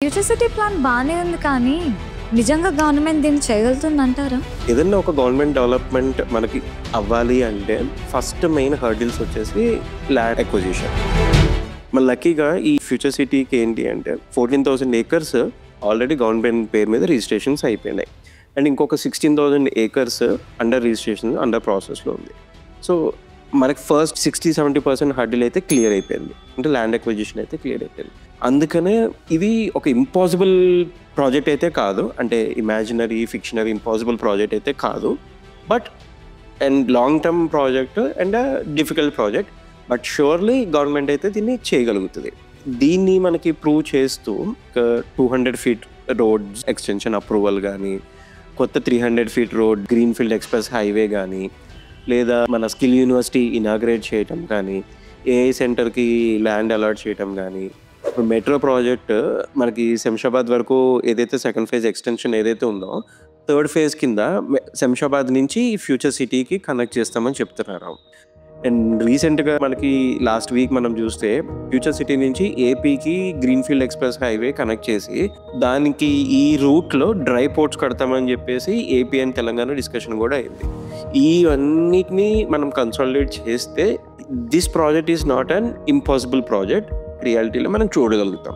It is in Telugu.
ఫ్యూచర్ సిటీ ప్లాన్ బాగానే ఉంది కానీ నిజంగా గవర్నమెంట్ దీన్ని చేయగలుగుతుందంటారా? ఏదన్నా ఒక గవర్నమెంట్ డెవలప్మెంట్ మనకి అవ్వాలి అంటే ఫస్ట్ మెయిన్ హర్డిల్స్ వచ్చేసి ల్యాండ్ అక్విజిషన్. మన లక్కీగా ఈ ఫ్యూచర్ సిటీకి ఏంటి అంటే 14,000 acres ఆల్రెడీ గవర్నమెంట్ పేరు మీద రిజిస్ట్రేషన్స్ అయిపోయినాయి. అండ్ ఇంకొక 16,000 acres అండర్ రిజిస్ట్రేషన్ అండర్ ప్రాసెస్లో ఉంది. సో మనకి ఫస్ట్ 60-70% హర్డిల్ అయితే క్లియర్ అయిపోయింది, అంటే ల్యాండ్ అక్విజిషన్ అయితే క్లియర్ అయిపోయింది. అందుకనే ఇది ఒక ఇంపాసిబుల్ ప్రాజెక్ట్ అయితే కాదు, అంటే ఇమాజినరీ ఫిక్షనరీ ఇంపాసిబుల్ ప్రాజెక్ట్ అయితే కాదు. But and long term project and difficult project, but surely government అయితే దీన్ని చేయగలుగుతుంది. దీన్ని మనకి ప్రూవ్ చేస్తూ 200 feet రోడ్స్ ఎక్స్టెన్షన్ అప్రూవల్ కానీ, కొత్త 300 feet road greenfield express highway కానీ, లేదా మన స్కిల్ యూనివర్సిటీ ఇనాగ్రేట్ చేయటం కానీ, ఏఐ సెంటర్కి ల్యాండ్ అలాట్ చేయటం కానీ, ఇప్పుడు మెట్రో ప్రాజెక్ట్ మనకి శంషాబాద్ వరకు ఏదైతే సెకండ్ ఫేజ్ ఎక్స్టెన్షన్ ఏదైతే ఉందో, థర్డ్ ఫేజ్ కింద శంషాబాద్ నుంచి ఫ్యూచర్ సిటీకి కనెక్ట్ చేస్తామని చెప్తున్నారు. అండ్ రీసెంట్గా మనకి లాస్ట్ వీక్ మనం చూస్తే ఫ్యూచర్ సిటీ నుంచి ఏపీకి గ్రీన్ఫీల్డ్ ఎక్స్ప్రెస్ హైవే కనెక్ట్ చేసి దానికి ఈ రూట్లో డ్రై పోర్ట్స్ కడతామని చెప్పేసి ఏపీ అండ్ తెలంగాణ డిస్కషన్ కూడా అయింది. ఇవన్నిటిని మనం కన్సాలిడేట్ చేస్తే this project is not an impossible project, రియాలిటీలో మనం చూడగలుగుతాం.